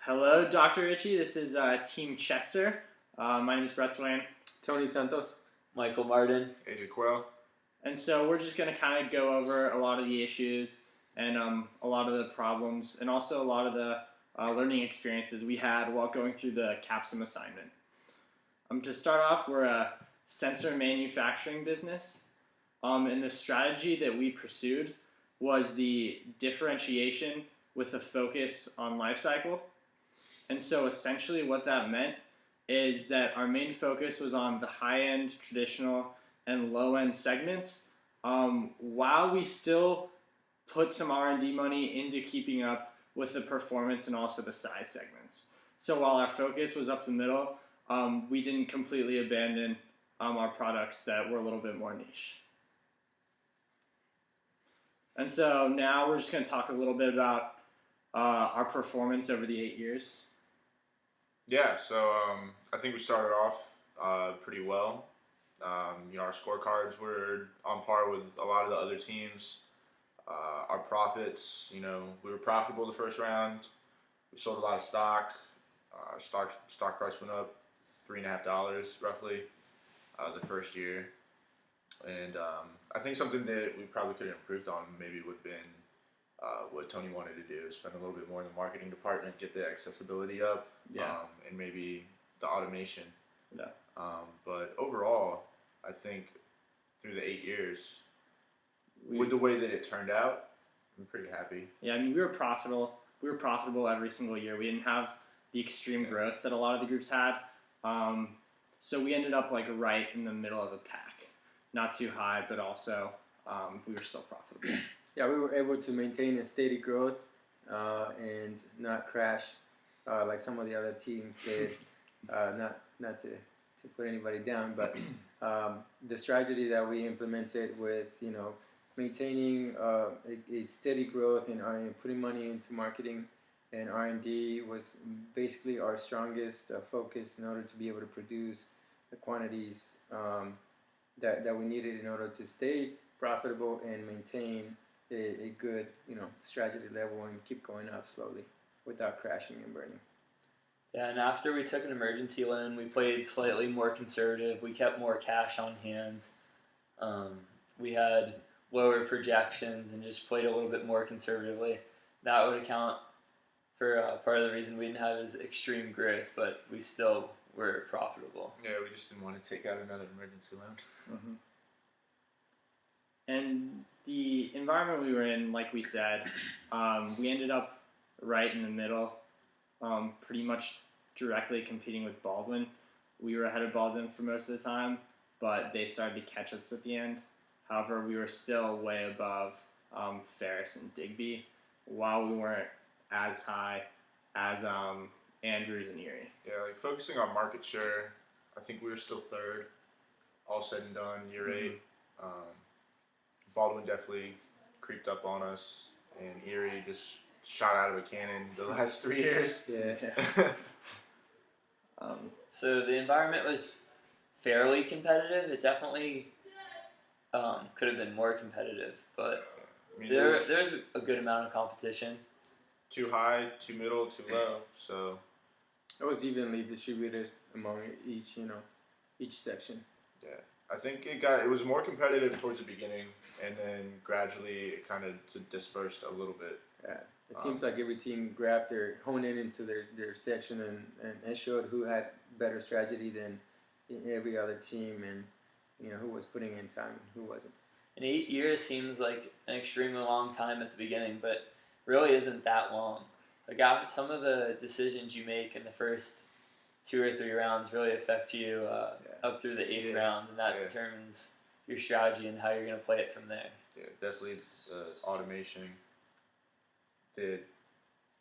Hello, Dr. Ritchie. This is Team Chester. My name is Brett Swain. Tony Santos. Michael Martin. AJ Quill. And so we're just going to kind of go over a lot of the issues and a lot of the problems and also a lot of the learning experiences we had while going through the CAPSIM assignment. To start off, we're a sensor manufacturing business. And the strategy that we pursued was the differentiation with a focus on life cycle. And so essentially what that meant is that our main focus was on the high-end, traditional, and low-end segments, while we still put some R&D money into keeping up with the performance and also the size segments. So while our focus was up the middle, we didn't completely abandon our products that were a little bit more niche. And so now we're just going to talk a little bit about our performance over the 8 years. Yeah, so I think we started off pretty well. Our scorecards were on par with a lot of the other teams. Our profits, we were profitable the first round. We sold a lot of stock. Stock price went up $3.50 roughly the first year. And I think something that we probably could have improved on maybe would have been what Tony wanted to do, spend a little bit more in the marketing department, get the accessibility up, and maybe the automation. Yeah. But overall, I think through the 8 years, with the way that it turned out, I'm pretty happy. Yeah, I mean, we were profitable. We were profitable every single year. We didn't have the extreme growth that a lot of the groups had. So we ended up right in the middle of the pack. Not too high, but also we were still profitable. Yeah, we were able to maintain a steady growth and not crash like some of the other teams did. Not to put anybody down, but the strategy that we implemented with maintaining a steady growth and putting money into marketing and R&D was basically our strongest focus in order to be able to produce the quantities that we needed in order to stay profitable and maintain a good strategy level and keep going up slowly without crashing and burning. Yeah, and after we took an emergency loan, we played slightly more conservative. We kept more cash on hand. We had lower projections and just played a little bit more conservatively. That would account for part of the reason we didn't have as extreme growth, but we still were profitable. Yeah, we just didn't want to take out another emergency loan. Mm-hmm. And the environment we were in, like we said, we ended up right in the middle, pretty much directly competing with Baldwin. We were ahead of Baldwin for most of the time, but they started to catch us at the end. However, we were still way above Ferris and Digby, while we weren't as high as Andrews and Erie. Yeah, focusing on market share, I think we were still third, all said and done, year 8. Baldwin definitely creeped up on us, and Erie just shot out of a cannon the last 3 years. Yeah. So the environment was fairly competitive. It definitely could have been more competitive, but there's a good amount of competition. Too high, too middle, too low. So it was evenly distributed among each section. Yeah, I think it was more competitive towards the beginning, and then gradually it kind of dispersed a little bit. Yeah, it seems like every team honed in into their section and showed who had better strategy than every other team, and who was putting in time and who wasn't. And 8 years seems like an extremely long time at the beginning, but really isn't that long. Some of the decisions you make in the first 2 or 3 rounds really affect you up through the 8th round, and that determines your strategy and how you're going to play it from there. Yeah, definitely automation did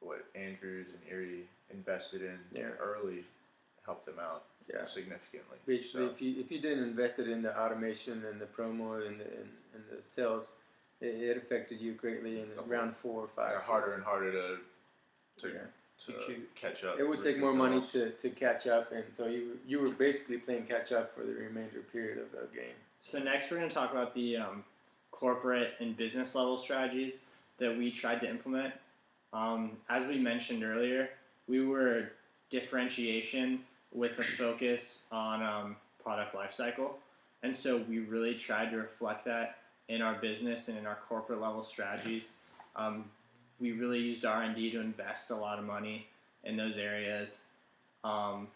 what Andrews and Erie invested in early helped them out significantly. Basically, if you didn't invest it in the automation and the promo and the sales, it affected you greatly in round 4 or 5. Harder and harder to catch up. It would take more money to catch up, and so you were basically playing catch up for the remainder period of the game. So next we're going to talk about the corporate and business level strategies that we tried to implement. As we mentioned earlier, we were differentiation with a focus on product lifecycle, and so we really tried to reflect that in our business and in our corporate level strategies. Um, we really used R&D to invest a lot of money in those areas. Um,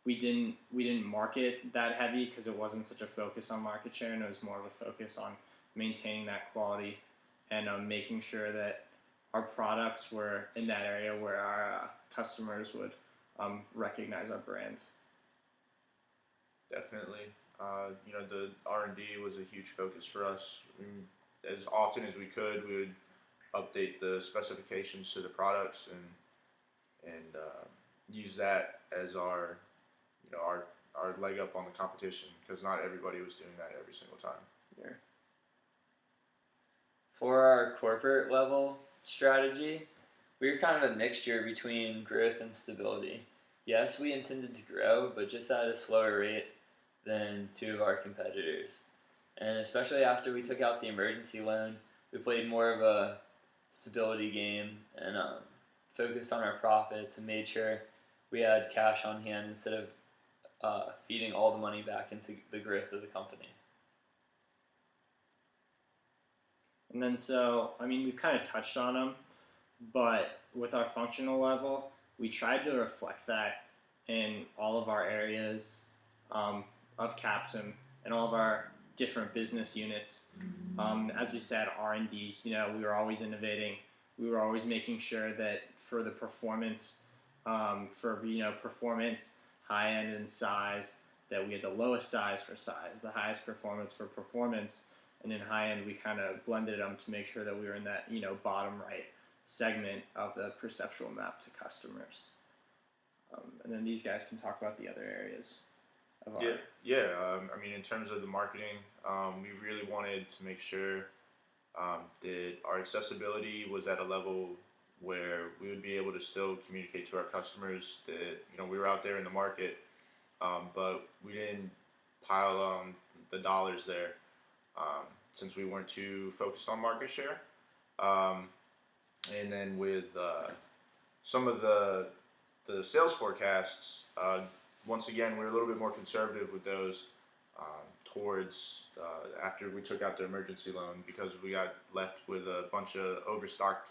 we didn't market that heavy because it wasn't such a focus on market share, and it was more of a focus on maintaining that quality and making sure that our products were in that area where our customers would recognize our brand. Definitely. The R&D was a huge focus for us. As often as we could, we would update the specifications to the products and use that as our leg up on the competition, because not everybody was doing that every single time. Yeah. For our corporate level strategy, we were kind of a mixture between growth and stability. Yes, we intended to grow, but just at a slower rate than two of our competitors. And especially after we took out the emergency loan, we played more of a stability game and focused on our profits and made sure we had cash on hand instead of feeding all the money back into the growth of the company. And then we've kind of touched on them, but with our functional level, we tried to reflect that in all of our areas of Capsum and all of our different business units. As we said, R&D, we were always innovating. We were always making sure that for the performance, performance, high end and size, that we had the lowest size for size, the highest performance for performance, and in high end we kind of blended them to make sure that we were in that bottom right segment of the perceptual map to customers. And then these guys can talk about the other areas of our. In terms of the marketing, we really wanted to make sure that our accessibility was at a level where we would be able to still communicate to our customers that we were out there in the market, but we didn't pile on the dollars there, since we weren't too focused on market share. And then with some of the sales forecasts, once again, we're a little bit more conservative with those towards after we took out the emergency loan, because we got left with a bunch of overstocked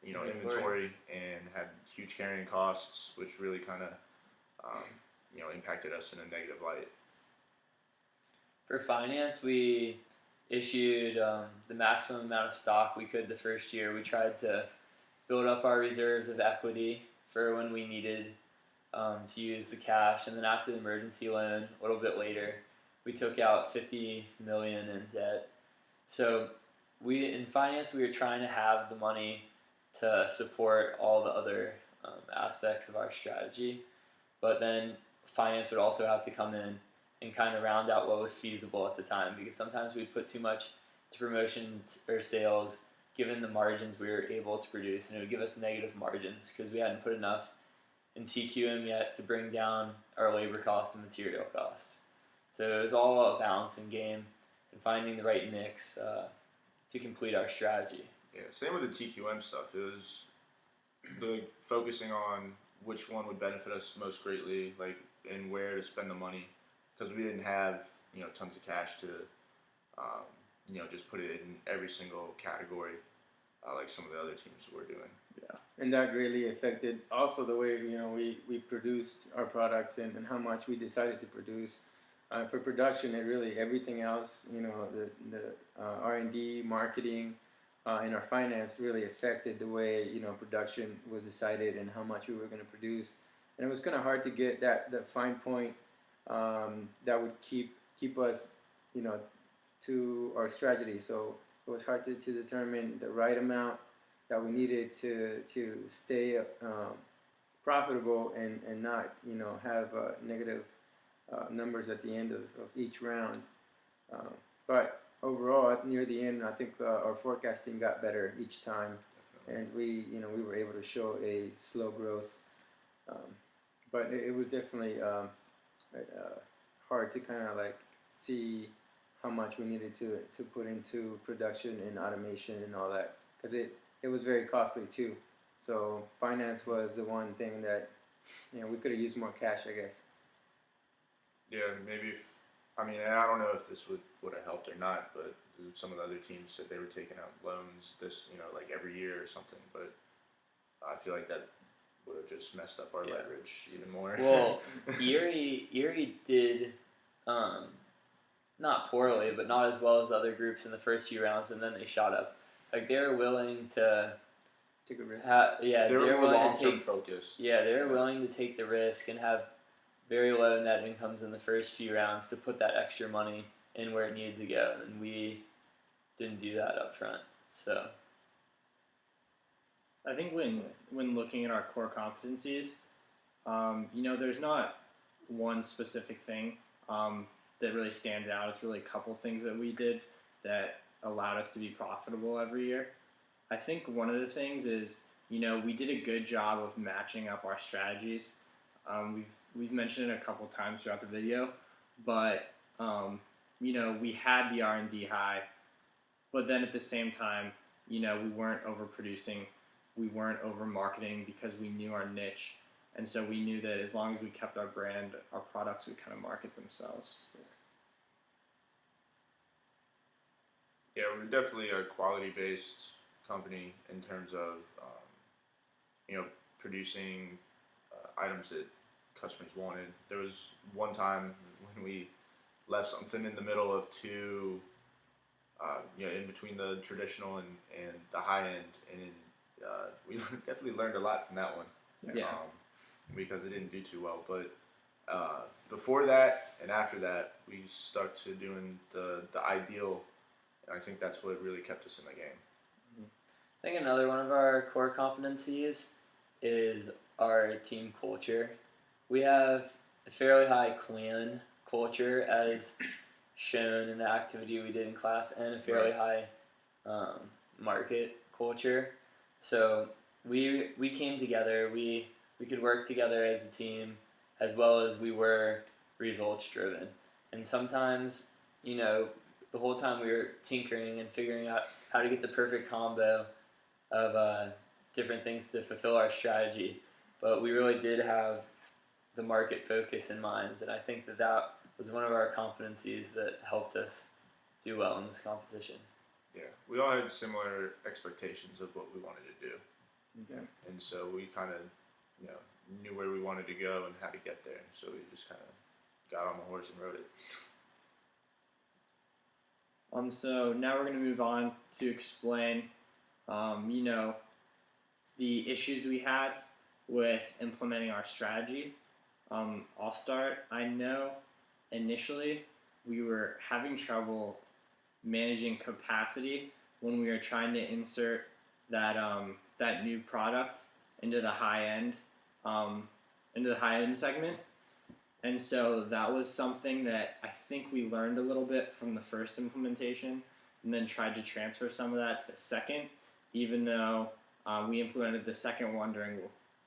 inventory and had huge carrying costs, which really kind of impacted us in a negative light. For finance, we issued the maximum amount of stock we could the first year. We tried to build up our reserves of equity for when we needed to use the cash. And then after the emergency loan, a little bit later, we took out $50 million in debt. So in finance, we were trying to have the money to support all the other aspects of our strategy. But then finance would also have to come in and kind of round out what was feasible at the time, because sometimes we'd put too much to promotions or sales given the margins we were able to produce, and it would give us negative margins because we hadn't put enough in TQM yet to bring down our labor cost and material cost. So it was all a balancing game and finding the right mix to complete our strategy. Yeah, same with the TQM stuff. It was focusing on which one would benefit us most greatly, and where to spend the money, because we didn't have tons of cash to just put it in every single category like some of the other teams were doing. Yeah, and that greatly affected also the way we produced our products and how much we decided to produce. For production, it really everything else, the R&D, marketing, and our finance really affected the way production was decided and how much we were going to produce. And it was kind of hard to get that fine point that would keep us to our strategy. So it was hard to determine the right amount that we needed to stay profitable and not have negative numbers at the end of each round. But overall, near the end, I think our forecasting got better each time, and we were able to show a slow growth. But it was definitely hard to kind of see how much we needed to put into production and automation and all that, because it was very costly too. So finance was the one thing that we could have used more cash, I guess. Yeah, maybe. And I don't know if this would have helped or not, but some of the other teams said they were taking out loans like every year or something. But I feel like that would have just messed up our Yeah. leverage even more. Well, Erie did not poorly, but not as well as other groups in the first few rounds, and then they shot up. Like they were willing to Take a risk. they were more willing to long-term take focused. yeah they're willing to take the risk and have very low net incomes in the first few rounds to put that extra money in where it needs to go, and we didn't do that up front. So I think when looking at our core competencies, there's not one specific thing that really stands out. It's really a couple things that we did that allowed us to be profitable every year. I think one of the things is, we did a good job of matching up our strategies. We've mentioned it a couple times throughout the video, but we had the R&D high, but then at the same time, we weren't overproducing, we weren't over marketing because we knew our niche, and so we knew that as long as we kept our brand, our products would kind of market themselves. Yeah, we're definitely a quality-based company in terms of producing items that customers wanted. There was one time when we left something in the middle of two, in between the traditional and the high end, and we definitely learned a lot from that one. Yeah. Because it didn't do too well. But before that and after that, we stuck to doing the ideal, and I think that's what really kept us in the game. I think another one of our core competencies is our team culture. We have a fairly high clan culture, as shown in the activity we did in class, and a fairly high market culture. So we came together. We could work together as a team, as well as we were results driven. And sometimes, the whole time we were tinkering and figuring out how to get the perfect combo of different things to fulfill our strategy. But we really did have the market focus in mind, and I think that was one of our competencies that helped us do well in this competition. Yeah, we all had similar expectations of what we wanted to do. Yeah. And so we kind of, knew where we wanted to go and how to get there. So we just kind of got on the horse and rode it. So now we're going to move on to explain, the issues we had with implementing our strategy. I'll start. I know initially we were having trouble managing capacity when we were trying to insert that new product into the high end segment. And so that was something that I think we learned a little bit from the first implementation, and then tried to transfer some of that to the second, even though we implemented the second one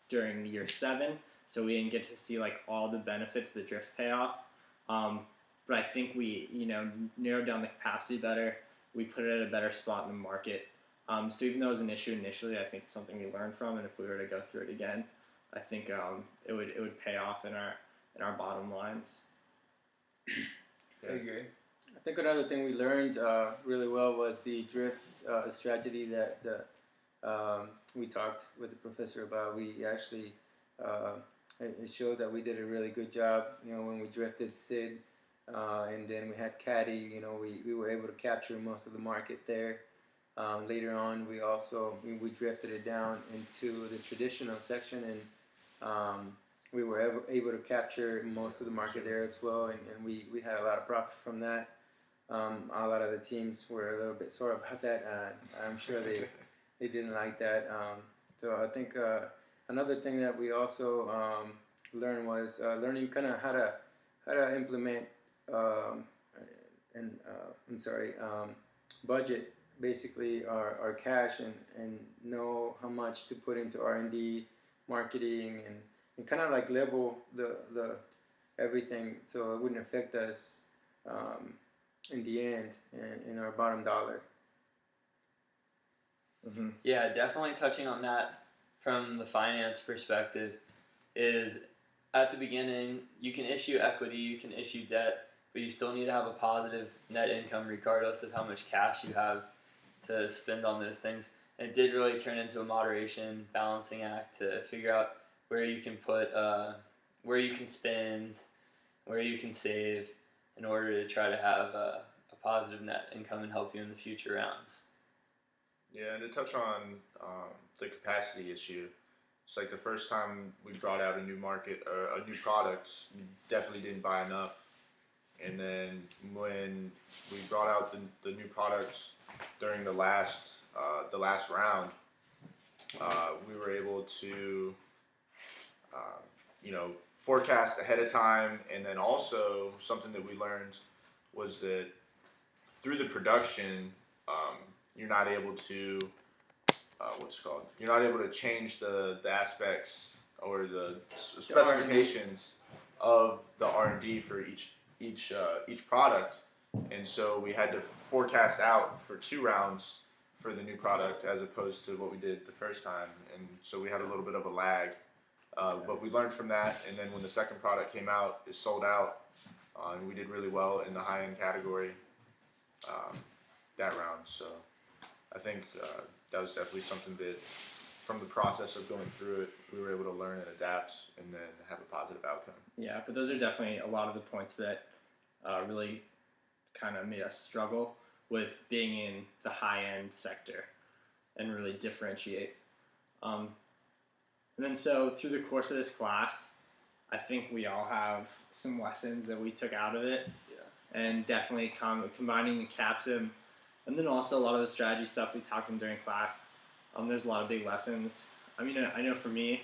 during year 7, so we didn't get to see all the benefits of the drift payoff. But I think we narrowed down the capacity better. We put it at a better spot in the market. So even though it was an issue initially, I think it's something we learned from, and if we were to go through it again, I think it would pay off in our bottom lines. I agree. I think another thing we learned really well was the drift strategy that we talked with the professor about. We actually, it shows that we did a really good job, when we drifted Sid, and then we had Caddy, we were able to capture most of the market there. Later on, we drifted it down into the traditional section, and we were able to capture most of the market there as well, and we had a lot of profit from that. A lot of the teams were a little bit sore about that. I'm sure they didn't like that. So I think another thing that we also learned was learning kind of how to implement budget basically our cash, and know how much to put into R&D, marketing, and kind of level the everything so it wouldn't affect us in the end in our bottom dollar. Mm-hmm. Yeah, definitely touching on that. from the finance perspective is at the beginning you can issue equity, you can issue debt, but you still need to have a positive net income regardless of how much cash you have to spend on those things. And it did really turn into a moderation balancing act to figure out where you can put, where you can spend, where you can save in order to try to have a positive net income and help you in the future rounds. Yeah, and to touch on the capacity issue, it's like the first time we brought out a new market or a new product, we definitely didn't buy enough. And then when we brought out the new products during the last round, we were able to forecast ahead of time. And then also something that we learned was that through the production, you're not able to you're not able to change the aspects or the specifications of the R&D for each product, and so we had to forecast out for 2 rounds for the new product as opposed to what we did the first time, and so we had a little bit of a lag, but we learned from that, and then when the second product came out, it sold out, and we did really well in the high-end category that round. So I think that was definitely something that, from the process of going through it, we were able to learn and adapt and then have a positive outcome. Yeah, but those are definitely a lot of the points that really kind of made us struggle with being in the high-end sector and really differentiate. And then so through the course of this class, I think we all have some lessons that we took out of it. Yeah. And definitely combining the CAPSIM and then also a lot of the strategy stuff we talked about during class. There's a lot of big lessons. I mean, I know for me,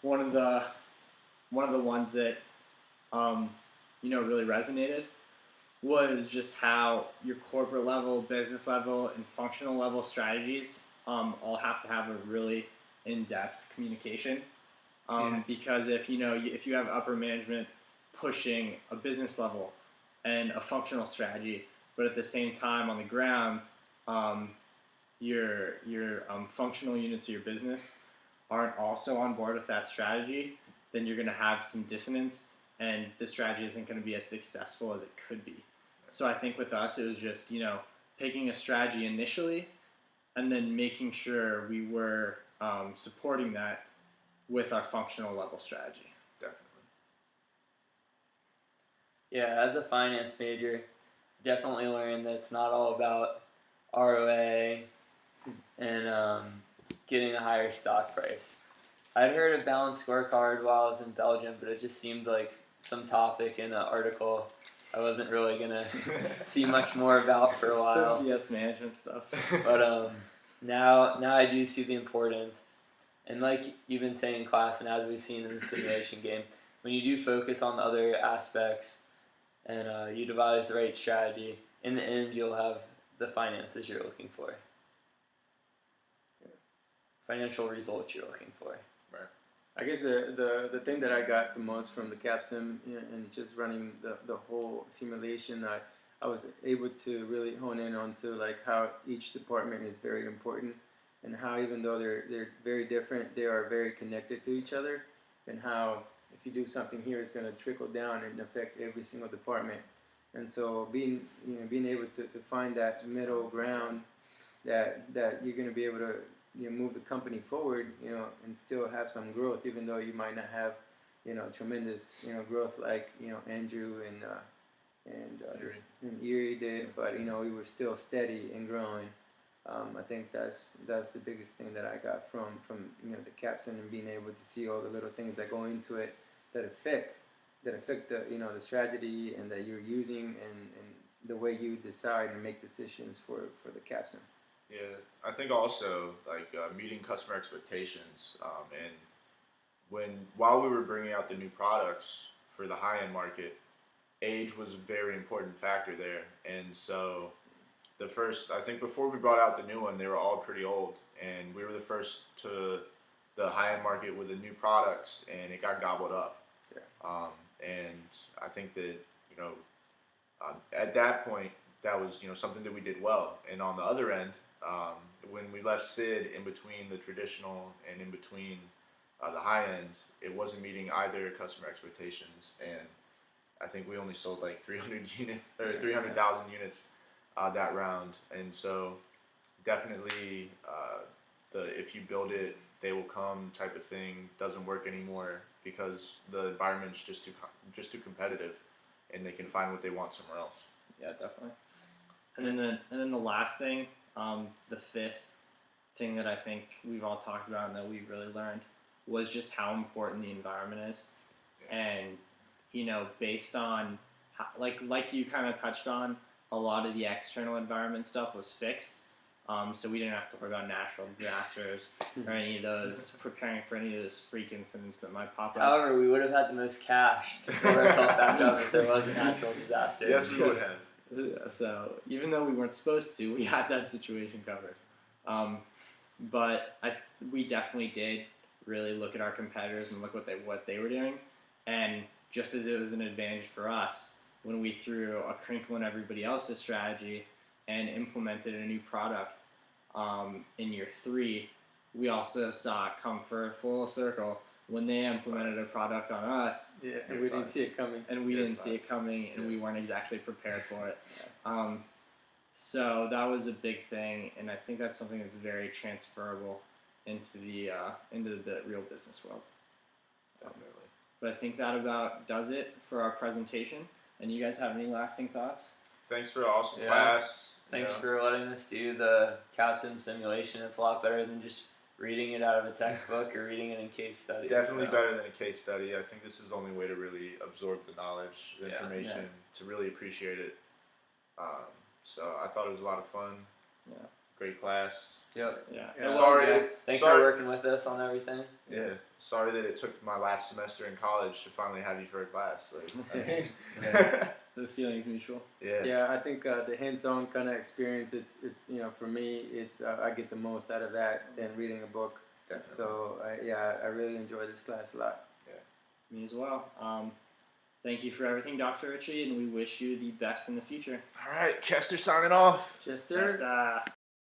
one of the ones that really resonated was just how your corporate level, business level, and functional level strategies all have to have a really in-depth communication. Because if you have upper management pushing a business level and a functional strategy, but at the same time on the ground, your functional units of your business aren't also on board with that strategy, then you're going to have some dissonance, and the strategy isn't going to be as successful as it could be. So I think with us, it was just picking a strategy initially, and then making sure we were supporting that with our functional level strategy. Definitely. Yeah, as a finance major, definitely learned that it's not all about ROA and getting a higher stock price. I'd heard of balanced scorecard while I was in Belgium, but it just seemed like some topic in an article I wasn't really going to see much more about for a while. Some BS management stuff. But now I do see the importance. And like you've been saying in class, and as we've seen in the simulation game, when you do focus on the other aspects and you devise the right strategy, in the end you'll have the finances you're looking for. Financial results you're looking for. Right. I guess the thing that I got the most from the CAPSIM and just running the whole simulation, I was able to really hone in onto like how each department is very important, and how even though they're very different, they are very connected to each other, and how if you do something here, it's going to trickle down and affect every single department. And so being able to find that middle ground that you're going to be able to move the company forward, and still have some growth, even though you might not have tremendous growth like Andrew and Erie did, but we were still steady and growing. I think that's the biggest thing that I got from the CAPSIM, and being able to see all the little things that go into it that affect the the strategy and that you're using, and the way you decide and make decisions for the CAPSIM. Yeah, I think also like meeting customer expectations, and while we were bringing out the new products for the high-end market, age was a very important factor there, and so I think before we brought out the new one, they were all pretty old, and we were the first to the high-end market with the new products, and it got gobbled up. Yeah. And I think that at that point, that was something that we did well, and on the other end, when we left Sid in between the traditional and in between the high end, it wasn't meeting either customer expectations, and I think we only sold like 300 units or 300,000 units that round, and so definitely the if you build it, they will come type of thing doesn't work anymore because the environment's just too competitive, and they can find what they want somewhere else. Yeah, definitely. And then the last thing, the fifth thing that I think we've all talked about and that we really learned was just how important the environment is, and based on how, like you kind of touched on, a lot of the external environment stuff was fixed. So we didn't have to worry about natural disasters or any of those, preparing for any of those freak incidents that might pop up. However, we would have had the most cash to pull ourselves back up if there was a natural disaster. Yes, we would have. Yeah, so even though we weren't supposed to, we had that situation covered. But we definitely did really look at our competitors and look what they were doing, and just as it was an advantage for us when we threw a crinkle in everybody else's strategy and implemented a new product in year 3, we also saw it come for full circle when they implemented a product on us. Yeah, and we didn't see it coming. And we didn't see it coming, and we weren't exactly prepared for it. So that was a big thing, and I think that's something that's very transferable into the real business world. Definitely. But I think that about does it for our presentation. And you guys have any lasting thoughts? Thanks for the awesome Yeah. class. Thanks for letting us do the CAPSIM simulation. It's a lot better than just reading it out of a textbook or reading it in case studies. Definitely so. better than a case study. I think this is the only way to really absorb the knowledge, the Yeah. information, to really appreciate it. So I thought it was a lot of fun. Yeah. Great class. Yep. Yeah. Yeah. It Sorry. was- Thanks Sorry. for working with us on everything. Yeah. Sorry that it took my last semester in college to finally have you for a class. Like, The feeling's mutual. yeah. Yeah, I think the hands-on kind of experience, it's for me, it's I get the most out of that than reading a book. Definitely. So I really enjoy this class a lot. Me as well. Thank you for everything, Dr. Ritchie, and we wish you the best in the future. All right, Chester signing off. Chester. Best,